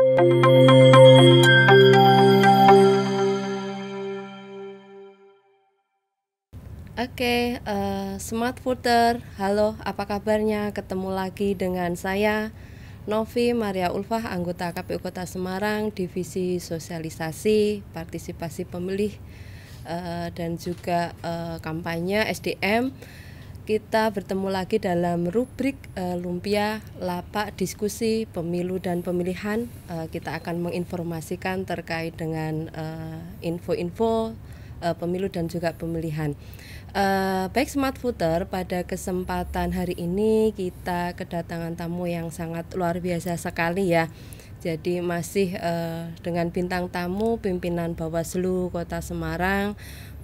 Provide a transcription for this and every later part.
Oke, Smart Voter, halo, apa kabarnya? Ketemu lagi dengan saya, Novi Maria Ulfah, anggota KPU Kota Semarang, Divisi Sosialisasi, Partisipasi Pemilih, dan juga kampanye SDM. Kita bertemu lagi dalam rubrik Lumpia Lapak Diskusi Pemilu dan Pemilihan. Kita akan menginformasikan terkait dengan info-info pemilu dan juga pemilihan. Baik Smart Voter, pada kesempatan hari ini kita kedatangan tamu yang sangat luar biasa sekali ya. Jadi masih dengan bintang tamu pimpinan Bawaslu Kota Semarang,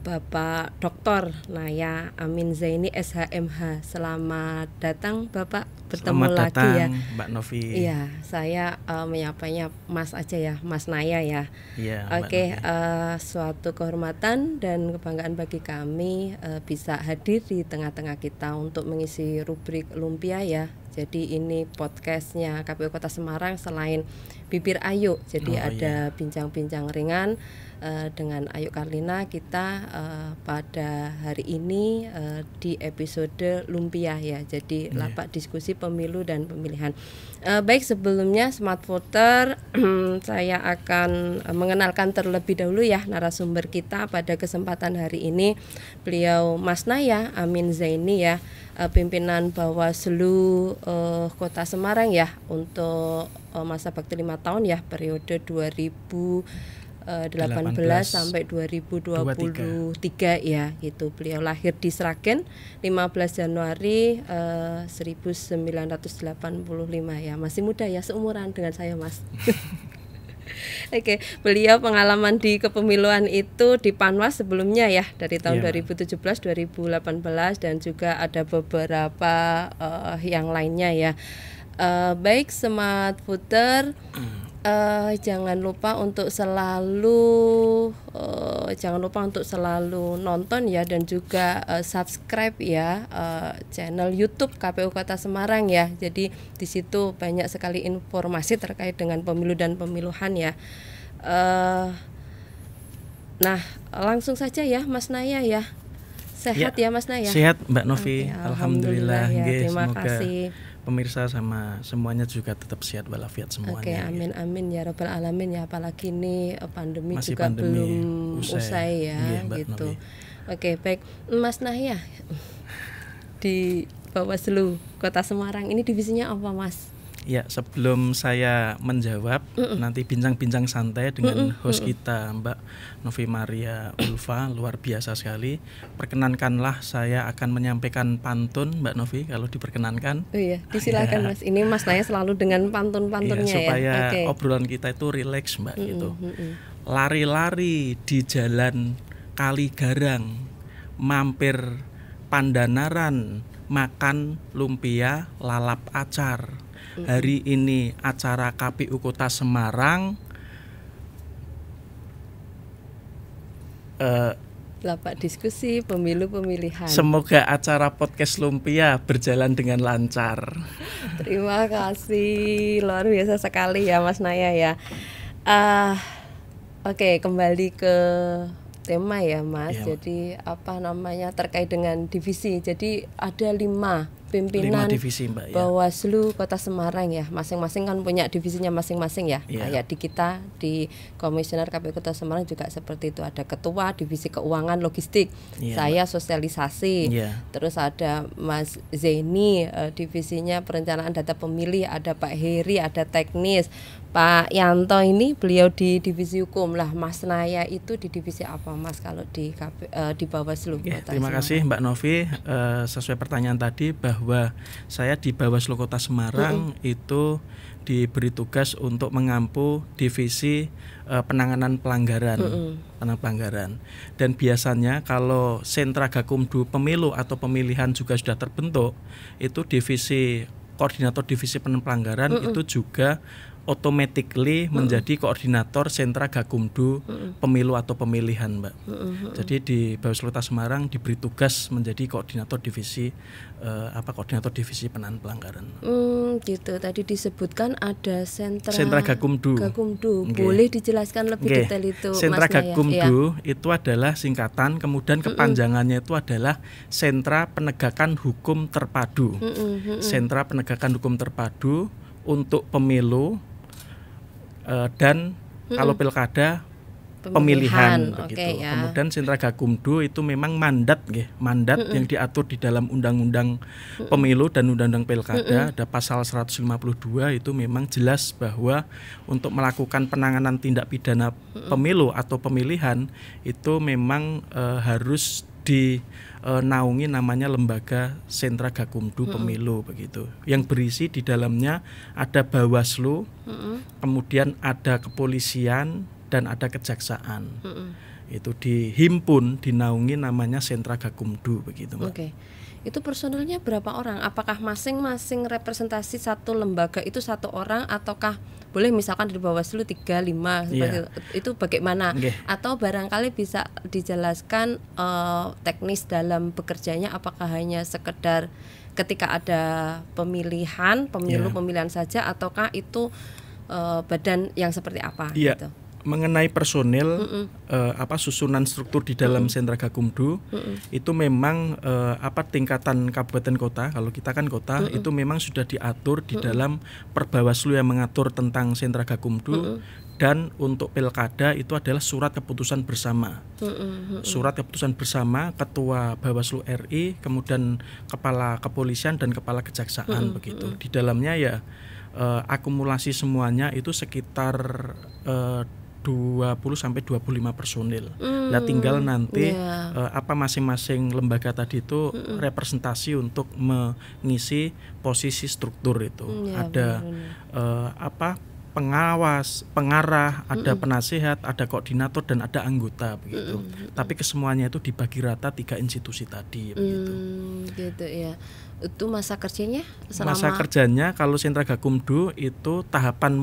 Bapak Dr. Naya Amin Zaini SHMH. Selamat datang Bapak, bertemu Selamat lagi datang, ya Mbak Novi. Iya, saya menyapanya Mas aja ya, Mas Naya ya. Iya, Oke, suatu kehormatan dan kebanggaan bagi kami bisa hadir di tengah-tengah kita untuk mengisi rubrik Lumpia ya. Jadi ini podcastnya KPU Kota Semarang selain Bibir Ayu. Jadi ada bincang-bincang ringan dengan Ayu Karlina. Kita pada hari ini di episode Lumpia ya. Jadi lapak diskusi pemilu dan pemilihan. Baik, sebelumnya Smart Voter saya akan mengenalkan terlebih dahulu ya narasumber kita pada kesempatan hari ini. Beliau Mas Naya Amin Zaini ya, pimpinan Bawaslu Kota Semarang ya untuk masa bakti 5 tahun ya, periode 2018 sampai 2023 ya gitu. Beliau lahir di Sragen 15 Januari 1985 ya. Masih muda ya, seumuran dengan saya Mas. Oke, beliau pengalaman di kepemiluan itu di Panwas sebelumnya ya, dari tahun 2017, 2018 dan juga ada beberapa yang lainnya ya. Baik Smart Voter, jangan lupa untuk selalu nonton ya, dan juga subscribe ya channel YouTube KPU Kota Semarang ya. Jadi di situ banyak sekali informasi terkait dengan pemilu dan pemiluhan ya. Nah, langsung saja ya Mas Naya ya. Sehat ya Mas Naya? Sehat Mbak Novi, Alhamdulillah ya. Terima kasih. Pemirsa sama semuanya juga tetap sehat walafiat semuanya. Oke, amin amin ya robbal alamin ya. Apalagi ini pandemi masih juga pandemi belum usai ya gitu. Oke, baik Mas Naya di Bawaslu Kota Semarang ini divisinya apa Mas? Ya, sebelum saya menjawab, nanti bincang-bincang santai dengan host kita Mbak Novi Maria Ulfa, luar biasa sekali. Perkenankanlah saya akan menyampaikan pantun Mbak Novi kalau diperkenankan. Oh iya, disilakan Mas. Ini Mas Naya selalu dengan pantun-pantunnya ya. Supaya obrolan kita itu rileks Mbak gitu. Lari-lari di jalan Kaligarang, mampir Pandanaran, makan lumpia lalap acar. Hari ini acara KPU Kota Semarang lapak diskusi pemilu pemilihan. Semoga acara podcast Lumpia berjalan dengan lancar. Terima kasih, luar biasa sekali ya Mas Naya ya. Oke, kembali ke tema ya Mas. Jadi terkait dengan divisi. Jadi ada 5 pimpinan divisi, Mbak, Bawaslu Kota Semarang ya, masing-masing kan punya divisinya masing-masing ya. Kayak di kita di Komisioner KPU Kota Semarang juga seperti itu, ada ketua divisi keuangan logistik, saya sosialisasi, terus ada Mas Zaini divisinya perencanaan data pemilih, ada Pak Heri, ada teknis, Pak Yanto ini beliau di divisi hukum lah. Mas Naya itu di divisi apa Mas kalau di Bawaslu Kota Terima kasih Mbak Novi, sesuai pertanyaan tadi bahwa saya di Bawaslu Kota Semarang itu diberi tugas untuk mengampu divisi penanganan pelanggaran, dan biasanya kalau sentra Gakumdu pemilu atau pemilihan juga sudah terbentuk, itu divisi koordinator divisi pelanggaran itu juga automatically menjadi koordinator sentra Gakumdu pemilu atau pemilihan, Mbak. Jadi di Bawaslu Kota Semarang diberi tugas menjadi koordinator divisi koordinator divisi penanganan pelanggaran. Gitu. Tadi disebutkan ada sentra Gakumdu. Boleh dijelaskan lebih detail itu, Sentra Mas Naya? Gakumdu itu adalah singkatan, kemudian kepanjangannya itu adalah Sentra Penegakan Hukum Terpadu. Sentra Penegakan Hukum Terpadu untuk pemilu dan kalau pilkada pemilihan begitu. Ya. Kemudian sentra Gakumdu itu memang mandat yang diatur di dalam undang-undang pemilu dan undang-undang pilkada. Ada pasal 152 itu memang jelas bahwa untuk melakukan penanganan tindak pidana pemilu atau pemilihan itu memang harus dinaungi namanya lembaga sentra Gakumdu pemilu begitu. Yang berisi di dalamnya ada Bawaslu, kemudian ada kepolisian dan ada kejaksaan. Itu dihimpun, dinaungi namanya sentra Gakumdu begitu, Mbak. Oke. Itu personelnya berapa orang? Apakah masing-masing representasi satu lembaga itu satu orang, ataukah boleh misalkan di Bawaslu 3, 5 itu bagaimana? Atau barangkali bisa dijelaskan teknis dalam bekerjanya, apakah hanya sekedar ketika ada pemilihan saja, ataukah itu badan yang seperti apa gitu? Mengenai personil susunan struktur di dalam sentra Gakumdu itu memang tingkatan kabupaten kota, kalau kita kan kota itu memang sudah diatur di dalam Perbawaslu yang mengatur tentang sentra Gakumdu. Dan untuk pilkada itu adalah surat keputusan bersama. Surat keputusan bersama Ketua Bawaslu RI, kemudian Kepala Kepolisian dan Kepala Kejaksaan begitu. Di dalamnya akumulasi semuanya itu sekitar 20-25 personil. Nah tinggal nanti masing-masing lembaga tadi itu representasi untuk mengisi posisi struktur itu. Ada pengawas, pengarah, ada penasihat, ada koordinator dan ada anggota begitu. Tapi kesemuanya itu dibagi rata 3 institusi tadi begitu. Gitu ya. Itu masa kerjanya Masa kerjanya kalau sentra Gakumdu itu tahapan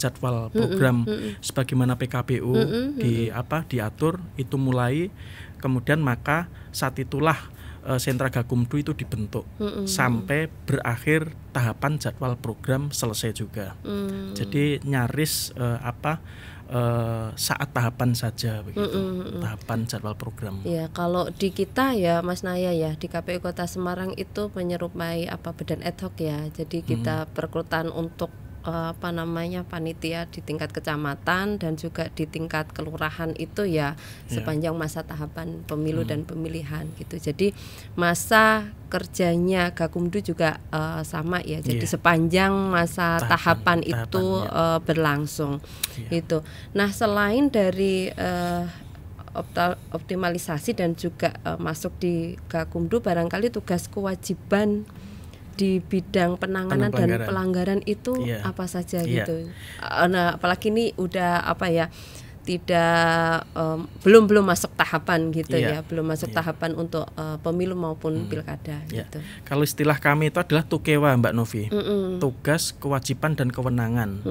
jadwal program sebagaimana PKPU diatur itu mulai, kemudian maka saat itulah sentra Gakumdu itu dibentuk sampai berakhir tahapan jadwal program selesai juga. Jadi nyaris saat tahapan saja begitu, tahapan jadwal program. Ya, kalau di kita ya Mas Naya ya, di KPU Kota Semarang itu menyerupai badan ad hoc ya. Jadi kita perekrutan untuk panitia di tingkat kecamatan dan juga di tingkat kelurahan itu sepanjang masa tahapan pemilu dan pemilihan gitu. Jadi masa kerjanya Gakumdu juga sama ya. Jadi sepanjang masa tahapan itu berlangsung itu. Nah, selain dari optimalisasi dan juga masuk di Gakumdu, barangkali tugas kewajiban di bidang penanganan dan pelanggaran itu apa saja gitu. Nah, apalagi ini udah belum masuk tahapan gitu belum masuk tahapan untuk pemilu maupun pilkada gitu. Kalau istilah kami itu adalah tukewa, Mbak Novi. Tugas, kewajiban dan kewenangan.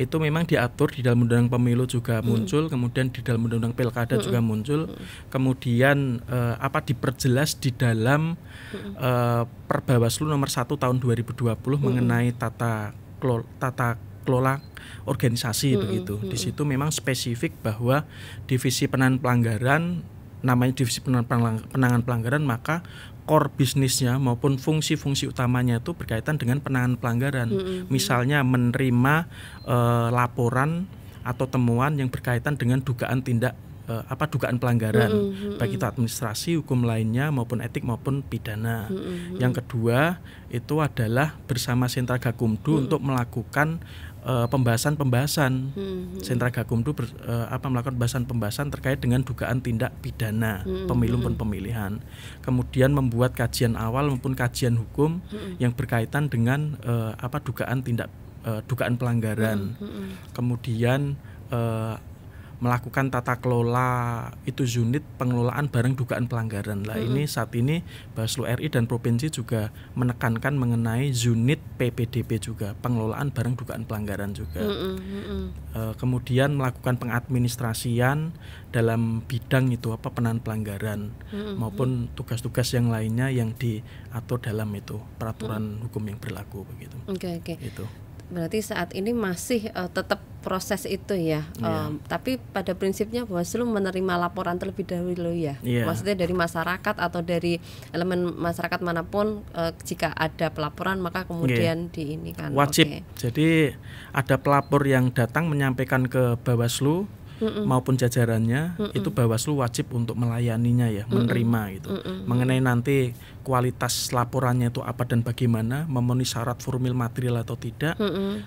Itu memang diatur di dalam undang-undang pemilu juga muncul, kemudian di dalam undang-undang pilkada juga muncul. Kemudian diperjelas di dalam Perbawaslu nomor 1 tahun 2020 mengenai tata kelola organisasi begitu. Di situ memang spesifik bahwa divisi penanganan pelanggaran, namanya divisi penanganan pelanggaran, maka core bisnisnya maupun fungsi-fungsi utamanya itu berkaitan dengan penanganan pelanggaran. Misalnya menerima laporan atau temuan yang berkaitan dengan dugaan pelanggaran, baik itu administrasi, hukum lainnya maupun etik maupun pidana. Yang kedua itu adalah bersama sentra Gakumdu untuk melakukan pembahasan. Sentra Gakumdu melakukan pembahasan terkait dengan dugaan tindak pidana pemilu maupun pemilihan. Kemudian membuat kajian awal maupun kajian hukum yang berkaitan dengan dugaan pelanggaran. Kemudian melakukan tata kelola itu unit pengelolaan barang dugaan pelanggaran. Lah ini saat ini Bawaslu RI dan provinsi juga menekankan mengenai unit PPDP juga, pengelolaan barang dugaan pelanggaran juga. Kemudian melakukan pengadministrasian dalam bidang itu penanganan pelanggaran maupun tugas-tugas yang lainnya yang diatur dalam itu peraturan hukum yang berlaku begitu. Oke. Itu. Berarti saat ini masih tetap proses itu ya. Tapi pada prinsipnya Bawaslu menerima laporan terlebih dahulu ya. Maksudnya dari masyarakat atau dari elemen masyarakat manapun, jika ada pelaporan maka kemudian di ini kan wajib. Jadi ada pelapor yang datang menyampaikan ke Bawaslu maupun jajarannya, itu Bawaslu wajib untuk melayaninya ya, menerima gitu. Mengenai nanti kualitas laporannya itu apa dan bagaimana, memenuhi syarat formil material atau tidak,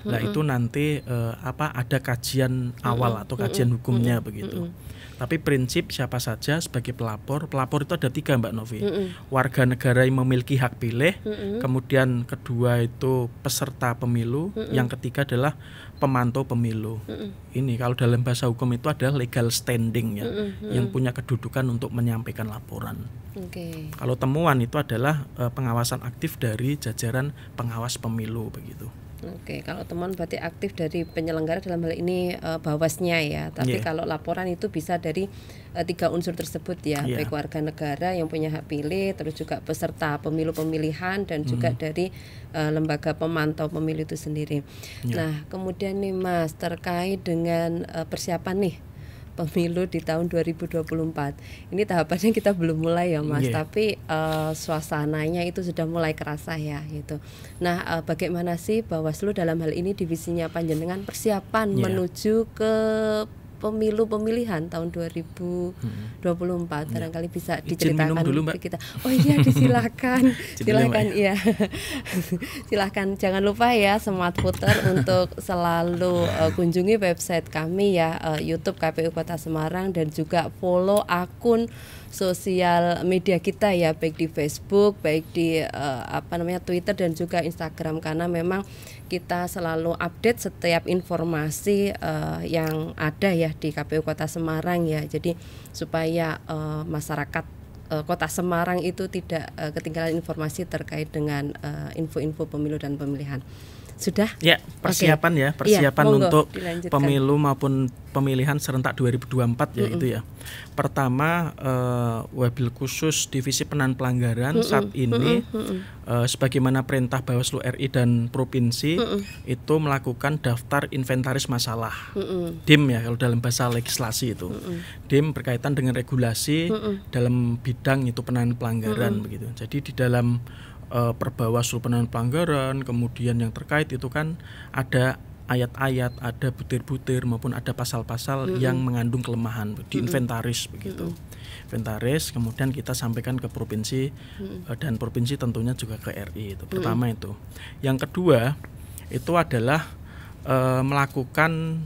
nah itu nanti ada kajian awal atau kajian hukumnya begitu. Tapi prinsip siapa saja sebagai pelapor itu ada 3 Mbak Novi. Warga negara yang memiliki hak pilih, kemudian kedua itu peserta pemilu, yang ketiga adalah pemantau pemilu. Ini kalau dalam bahasa hukum itu adalah legal standing ya, yang punya kedudukan untuk menyampaikan laporan. Kalau temuan itu adalah pengawasan aktif dari jajaran pengawas pemilu begitu. Kalau temuan berarti aktif dari penyelenggara dalam hal ini Bawasnya ya. Tapi kalau laporan itu bisa dari 3 unsur tersebut ya, baik warga negara yang punya hak pilih, terus juga peserta pemilu pemilihan dan juga dari lembaga pemantau pemilu itu sendiri. Nah, kemudian nih Mas, terkait dengan persiapan nih pemilu di tahun 2024. Ini tahapannya kita belum mulai ya Mas, tapi suasananya itu sudah mulai kerasa ya gitu. Nah, bagaimana sih Bawaslu dalam hal ini divisinya panjenengan persiapan menuju ke pemilu pemilihan tahun 2024? Barangkali bisa diceritakan dulu, Mbak. kita. Oh iya, disilakan. Silakan ya. Silakan, jangan lupa ya Smart Voter untuk selalu kunjungi website kami ya, YouTube KPU Kota Semarang, dan juga follow akun sosial media kita ya, baik di Facebook, baik di Twitter dan juga Instagram, karena memang kita selalu update setiap informasi yang ada ya di KPU Kota Semarang ya. Jadi supaya masyarakat Kota Semarang itu tidak ketinggalan informasi terkait dengan info-info pemilu dan pemilihan. Sudah? Ya, persiapan monggo, untuk dilanjutkan. Pemilu maupun pemilihan serentak 2024 ya itu ya. Pertama, wabil khusus divisi penanganan pelanggaran saat ini sebagaimana perintah Bawaslu RI dan provinsi itu melakukan daftar inventaris masalah. DIM ya kalau dalam bahasa legislasi itu. DIM berkaitan dengan regulasi dalam bidang itu penanganan pelanggaran begitu. Jadi di dalam Perbawaslu penanganan pelanggaran, kemudian yang terkait itu kan ada ayat-ayat, ada butir-butir maupun ada pasal-pasal yang mengandung kelemahan di inventaris begitu. Inventaris kemudian kita sampaikan ke provinsi dan provinsi tentunya juga ke RI itu. Pertama itu. Yang kedua itu adalah melakukan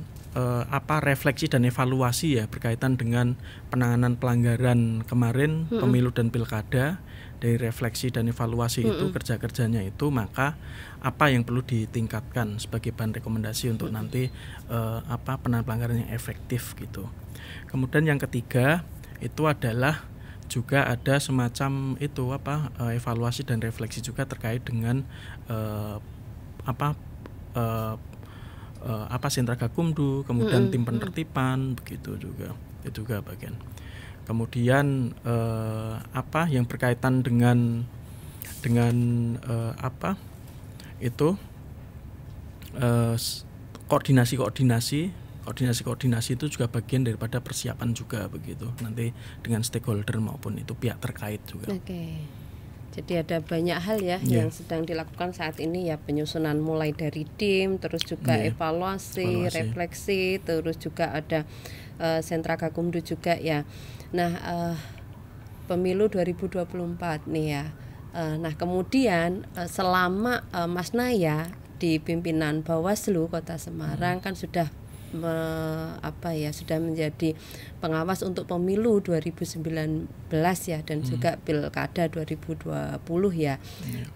refleksi dan evaluasi ya berkaitan dengan penanganan pelanggaran kemarin pemilu dan pilkada. Dari refleksi dan evaluasi itu kerja-kerjanya itu, maka apa yang perlu ditingkatkan sebagai bahan rekomendasi untuk nanti penanganan pelanggaran yang efektif gitu. Kemudian yang ketiga itu adalah juga ada semacam itu evaluasi dan refleksi juga terkait dengan sentra gakumdu, kemudian tim penertiban begitu juga. Itu juga bagian. Kemudian yang berkaitan dengan koordinasi itu juga bagian daripada persiapan juga begitu, nanti dengan stakeholder maupun itu pihak terkait juga. Jadi ada banyak hal ya yang sedang dilakukan saat ini ya, penyusunan mulai dari tim, terus juga evaluasi, refleksi, terus juga ada sentra gakumdu juga ya. Nah, pemilu 2024 nih ya. Nah, kemudian selama Mas Naya di pimpinan Bawaslu Kota Semarang kan sudah sudah menjadi pengawas untuk pemilu 2019 ya, dan juga pilkada 2020 ya.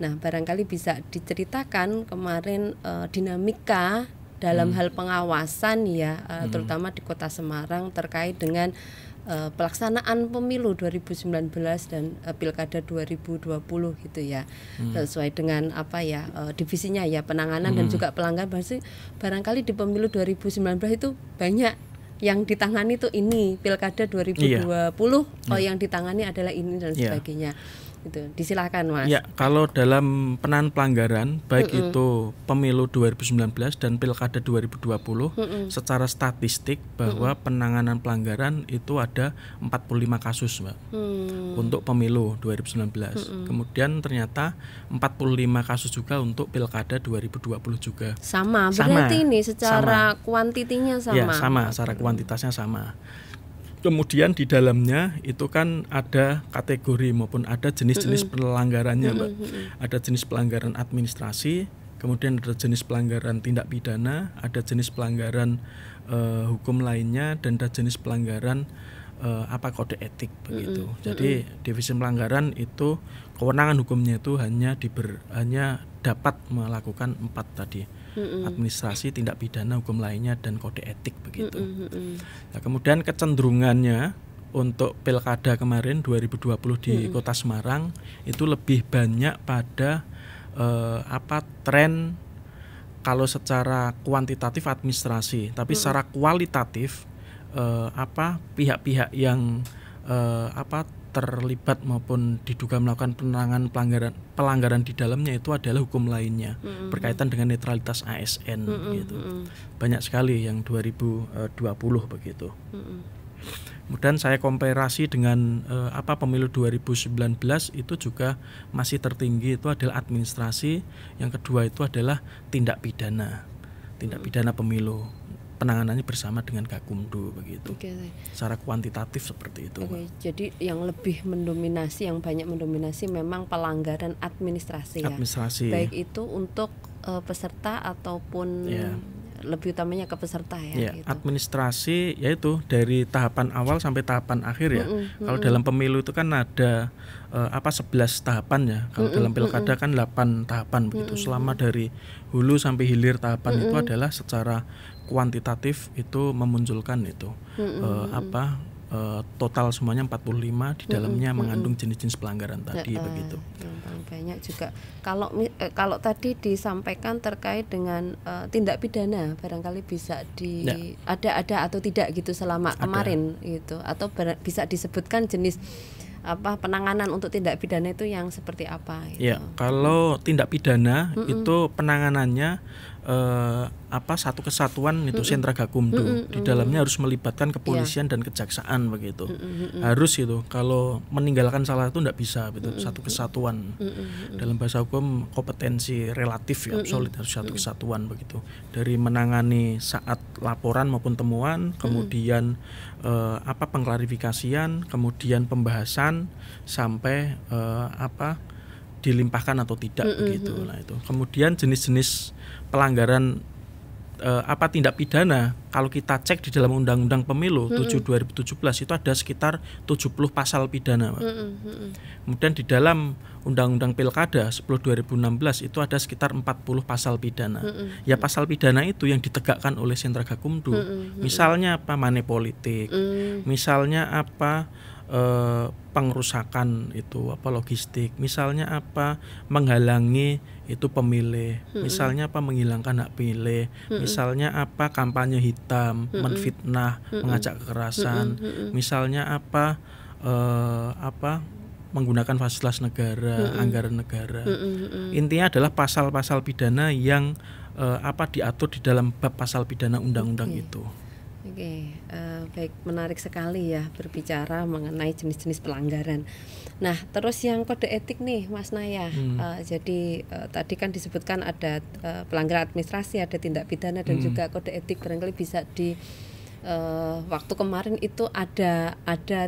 Nah, barangkali bisa diceritakan kemarin dinamika dalam hal pengawasan ya, terutama di Kota Semarang terkait dengan pelaksanaan pemilu 2019 dan Pilkada 2020 gitu ya. Sesuai dengan apa ya, divisinya ya, penanganan dan juga pelanggaran. Barangkali di pemilu 2019 itu banyak yang ditangani tuh ini, Pilkada 2020 yang ditangani adalah ini dan sebagainya. Itu disilakan Mas. Ya, kalau dalam penanganan pelanggaran baik itu pemilu 2019 dan pilkada 2020 secara statistik bahwa penanganan pelanggaran itu ada 45 kasus Mbak untuk pemilu 2019. Kemudian ternyata 45 kasus juga untuk pilkada 2020 juga. Berarti ini secara kuantitinya sama. Ya, sama, secara kuantitasnya sama. Kemudian di dalamnya itu kan ada kategori maupun ada jenis-jenis pelanggarannya Mbak. Ada jenis pelanggaran administrasi, kemudian ada jenis pelanggaran tindak pidana, ada jenis pelanggaran hukum lainnya, dan ada jenis pelanggaran kode etik begitu. Jadi divisi pelanggaran itu kewenangan hukumnya itu hanya dapat melakukan 4 tadi. Administrasi, tindak pidana, hukum lainnya, dan kode etik begitu. Nah, kemudian kecenderungannya untuk pilkada kemarin 2020 di Kota Semarang itu lebih banyak pada tren kalau secara kuantitatif administrasi, tapi secara kualitatif pihak-pihak yang terlibat maupun diduga melakukan penanganan pelanggaran di dalamnya itu adalah hukum lainnya berkaitan dengan netralitas ASN gitu. Banyak sekali yang 2020 begitu. Kemudian saya komparasi dengan pemilu 2019 itu juga masih tertinggi itu adalah administrasi, yang kedua itu adalah tindak pidana pemilu. Penanganannya bersama dengan Gakumdu begitu. Secara kuantitatif seperti itu. Jadi yang lebih mendominasi, yang banyak mendominasi memang pelanggaran administrasi ya. Baik itu untuk peserta ataupun lebih utamanya ke peserta ya. Gitu. Administrasi yaitu dari tahapan awal sampai tahapan akhir ya. Kalau dalam pemilu itu kan ada 11 tahapan ya. Kalau dalam pilkada kan 8 tahapan begitu. Selama dari hulu sampai hilir tahapan itu adalah secara kuantitatif itu memunculkan itu total semuanya 45, di dalamnya mengandung jenis-jenis pelanggaran tadi begitu. Yang paling banyak juga kalau tadi disampaikan terkait dengan tindak pidana, barangkali bisa ada atau tidak gitu selama kemarin gitu, atau bisa disebutkan jenis penanganan untuk tindak pidana itu yang seperti apa gitu. Ya, kalau tindak pidana itu penanganannya satu kesatuan itu sentra Gakumdu. Di dalamnya harus melibatkan kepolisian dan kejaksaan begitu. Harus itu. Kalau meninggalkan salah itu tidak bisa begitu. Satu kesatuan. Dalam bahasa hukum kompetensi relatif ya, absolut, harus satu kesatuan begitu. Dari menangani saat laporan maupun temuan, kemudian pengklarifikasian, kemudian pembahasan sampai dilimpahkan atau tidak begitu. Nah itu. Kemudian jenis-jenis pelanggaran tindak pidana, kalau kita cek di dalam Undang-Undang Pemilu 7/2017 itu ada sekitar 70 pasal pidana, Pak. Kemudian di dalam Undang-Undang Pilkada 10/2016 itu ada sekitar 40 pasal pidana. Ya pasal pidana itu yang ditegakkan oleh sentra Gakumdu. Misalnya money politik, misalnya pengerusakan itu logistik, misalnya menghalangi itu pemilih, misalnya menghilangkan hak pilih, misalnya kampanye hitam, menfitnah, mengajak kekerasan, misalnya menggunakan fasilitas negara, anggaran negara. Intinya adalah pasal-pasal pidana yang diatur di dalam bab pasal pidana undang-undang itu. Baik, menarik sekali ya berbicara mengenai jenis-jenis pelanggaran. Nah, terus yang kode etik nih, Mas Naya. Jadi tadi kan disebutkan ada pelanggaran administrasi, ada tindak pidana dan juga kode etik. Barangkali bisa di waktu kemarin itu ada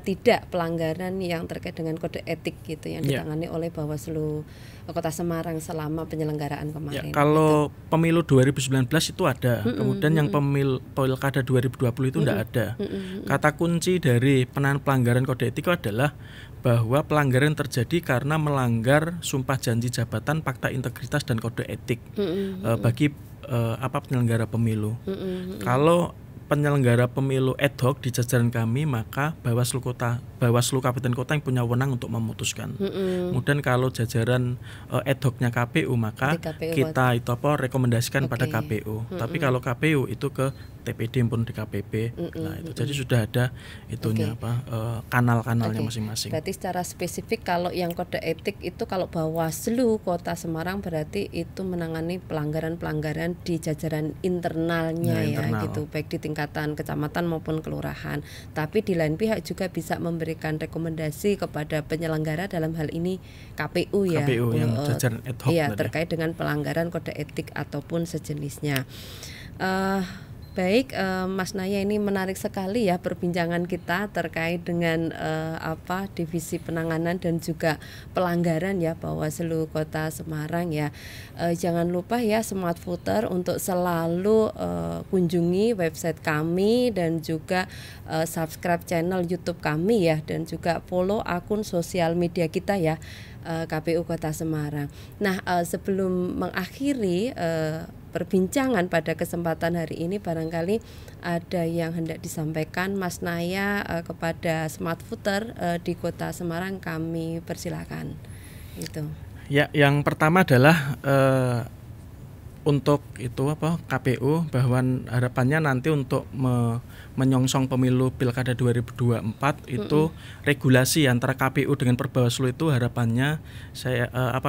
tidak pelanggaran yang terkait dengan kode etik gitu yang ditangani oleh Bawaslu Kota Semarang selama penyelenggaraan kemarin. Kalau pemilu 2019 itu ada, kemudian yang pilkada 2020 itu tidak ada. Kata kunci dari penanganan pelanggaran kode etik adalah bahwa pelanggaran terjadi karena melanggar sumpah janji jabatan, fakta integritas dan kode etik. Bagi penyelenggara pemilu. Kalau penyelenggara pemilu ad hoc di jajaran kami, maka Bawaslu Kabupaten Kota yang punya wewenang untuk memutuskan. Kemudian kalau jajaran ad hocnya KPU, maka kita itu rekomendasikan pada KPU. Tapi kalau KPU itu ke TPD maupun DKPP. Nah, itu jadi sudah ada itunya kanal-kanalnya masing-masing. Berarti secara spesifik kalau yang kode etik itu kalau Bawaslu Kota Semarang berarti itu menangani pelanggaran-pelanggaran di jajaran internalnya internal. Gitu, baik di tingkatan kecamatan maupun kelurahan. Tapi di lain pihak juga bisa memberikan rekomendasi kepada penyelenggara dalam hal ini KPU ya. KPU yang jajaran ad hoc. Iya, terkait dengan pelanggaran kode etik ataupun sejenisnya. Baik, Mas Naya, ini menarik sekali ya perbincangan kita terkait dengan divisi penanganan dan juga pelanggaran ya Bawaslu Kota Semarang ya. Jangan lupa ya Smart Voter untuk selalu kunjungi website kami dan juga subscribe channel YouTube kami ya, dan juga follow akun sosial media kita ya, KPU Kota Semarang. Nah, sebelum mengakhiri perbincangan pada kesempatan hari ini, barangkali ada yang hendak disampaikan Mas Naya kepada Smart Voter di Kota Semarang, kami persilakan. Itu. Ya, yang pertama adalah untuk itu KPU, bahwa harapannya nanti untuk menyongsong pemilu Pilkada 2024 itu regulasi antara KPU dengan Perbawaslu itu harapannya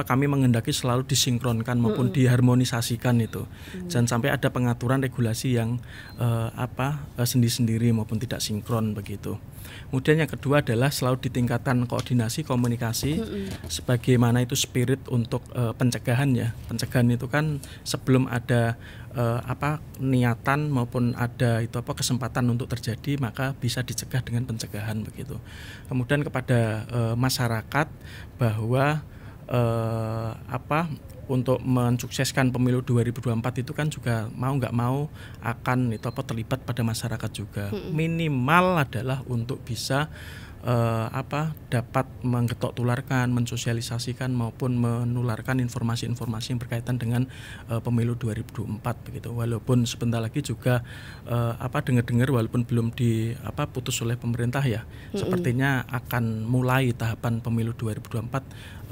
kami menghendaki selalu disinkronkan maupun diharmonisasikan itu. Jangan sampai ada pengaturan regulasi yang sendiri-sendiri maupun tidak sinkron begitu. Kemudian yang kedua adalah selalu ditingkatkan koordinasi komunikasi sebagaimana itu spirit untuk pencegahan ya. Pencegahan itu kan sebelum ada niatan maupun ada kesempatan untuk terjadi, maka bisa dicegah dengan pencegahan begitu. Kemudian kepada masyarakat bahwa untuk mensukseskan pemilu 2024 itu kan juga mau nggak mau akan terlibat pada masyarakat juga. Minimal adalah untuk bisa dapat menggetok tularkan, mensosialisasikan maupun menularkan informasi-informasi yang berkaitan dengan pemilu 2024 begitu. Walaupun sebentar lagi juga dengar-dengar walaupun belum putus oleh pemerintah ya, sepertinya akan mulai tahapan pemilu 2024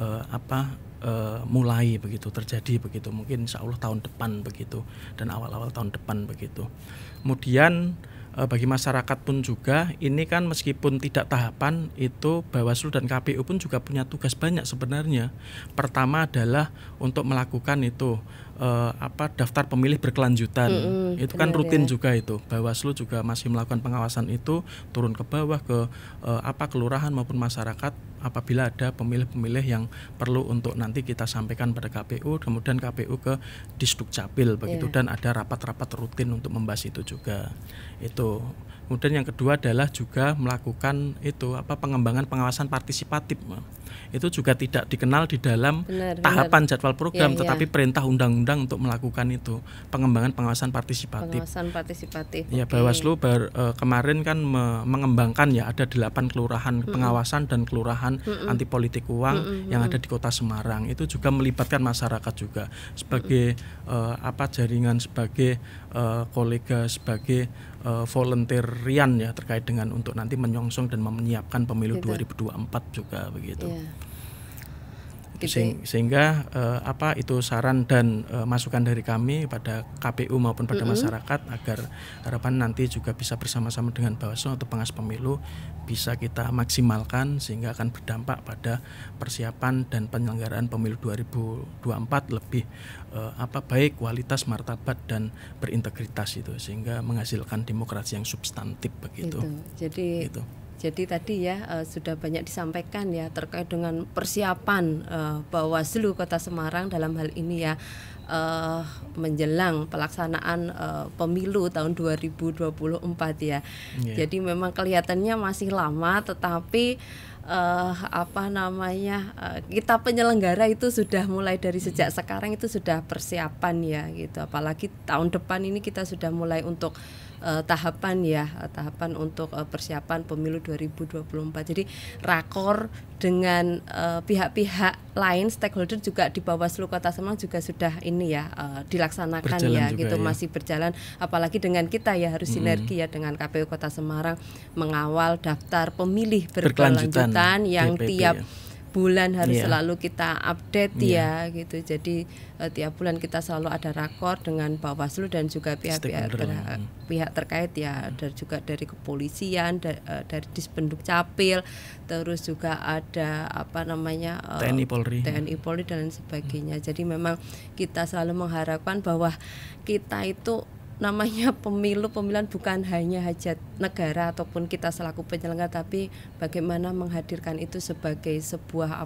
mulai begitu terjadi begitu, mungkin insya Allah tahun depan begitu dan awal-awal tahun depan begitu. Kemudian bagi masyarakat pun juga ini kan meskipun tidak tahapan, itu Bawaslu dan KPU pun juga punya tugas banyak sebenarnya. Pertama adalah untuk melakukan itu daftar pemilih berkelanjutan. Itu kan rutin ya. Juga itu Bawaslu juga masih melakukan pengawasan itu, turun ke bawah ke kelurahan maupun masyarakat apabila ada pemilih-pemilih yang perlu untuk nanti kita sampaikan pada KPU, kemudian KPU ke Disdukcapil begitu, dan ada rapat-rapat rutin untuk membahas itu juga. Itu. Kemudian yang kedua adalah juga melakukan itu pengembangan pengawasan partisipatif. Itu juga tidak dikenal di dalam tahapan jadwal program, tetapi perintah undang-undang untuk melakukan itu pengembangan pengawasan partisipatif. Pengawasan partisipatif. Ya, Bawaslu kemarin kan mengembangkan ya, ada 8 kelurahan pengawasan dan kelurahan anti politik uang yang ada di Kota Semarang. Itu juga melibatkan masyarakat juga sebagai jaringan, sebagai kolega, sebagai volunteerian ya, terkait dengan untuk nanti menyongsong dan menyiapkan pemilu 2024 juga begitu. Sehingga itu saran dan masukan dari kami pada KPU maupun pada masyarakat, agar harapan nanti juga bisa bersama-sama dengan Bawaslu atau pengawas pemilu bisa kita maksimalkan sehingga akan berdampak pada persiapan dan penyelenggaraan pemilu 2024 lebih baik, kualitas, martabat dan berintegritas itu, sehingga menghasilkan demokrasi yang substantif begitu. Jadi tadi ya sudah banyak disampaikan ya terkait dengan persiapan Bawaslu Kota Semarang dalam hal ini ya, menjelang pelaksanaan pemilu tahun 2024 ya. Jadi memang kelihatannya masih lama, tetapi kita penyelenggara itu sudah mulai dari sejak sekarang itu sudah persiapan ya gitu. Apalagi tahun depan ini kita sudah mulai untuk tahapan ya, tahapan untuk persiapan pemilu 2024. Jadi rakor dengan pihak-pihak lain, stakeholder juga di Bawaslu Kota Semarang juga sudah ini ya dilaksanakan berjalan ya, juga, gitu ya. Masih berjalan. Apalagi dengan kita ya harus sinergi ya dengan KPU Kota Semarang mengawal daftar pemilih berkelanjutan yang DPP, tiap ya. bulan harus Iya. selalu kita update ya gitu. Jadi tiap bulan kita selalu ada rakor dengan Bawaslu dan juga pihak-pihak pihak terkait ya, dan juga dari kepolisian, dari Dispenduk Capil, terus juga ada TNI Polri dan lain sebagainya. Jadi memang kita selalu mengharapkan bahwa kita itu namanya pemilihan bukan hanya hajat negara ataupun kita selaku penyelenggara, tapi bagaimana menghadirkan itu sebagai sebuah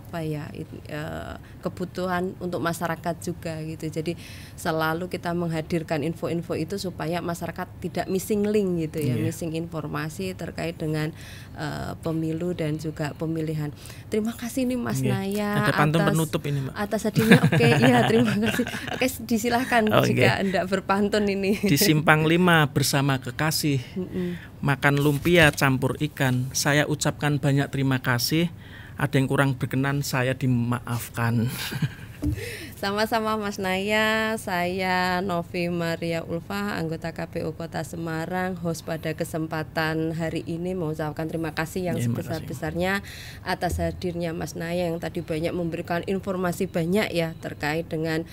kebutuhan untuk masyarakat juga gitu. Jadi selalu kita menghadirkan info-info itu supaya masyarakat tidak missing link gitu ya, missing informasi terkait dengan pemilu dan juga pemilihan. Terima kasih nih Mas Naya. Ada pantun penutup ini, Mbak. Atas hadirnya. Oke, ya terima kasih. Oke, disilahkan jika hendak berpantun ini. Di Simpang 5 bersama kekasih, makan lumpia campur ikan. Saya ucapkan banyak terima kasih. Ada yang kurang berkenan, saya dimaafkan. Sama-sama Mas Naya, saya Novi Maria Ulfah, anggota KPU Kota Semarang, host pada kesempatan hari ini mengucapkan terima kasih yang sebesar-besarnya atas hadirnya Mas Naya yang tadi banyak memberikan informasi banyak ya terkait dengan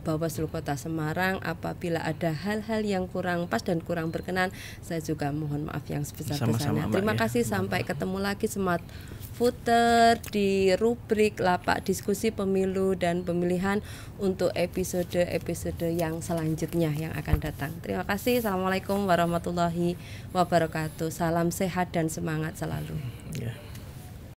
Bawaslu Kota Semarang. Apabila ada hal-hal yang kurang pas dan kurang berkenan, saya juga mohon maaf yang sebesar-besarnya. Terima kasih, sampai ketemu lagi Smart Voter di rubrik Lapak Diskusi Pemilu dan Pemilihan untuk episode-episode yang selanjutnya yang akan datang. Terima kasih. Assalamualaikum warahmatullahi wabarakatuh. Salam sehat dan semangat selalu.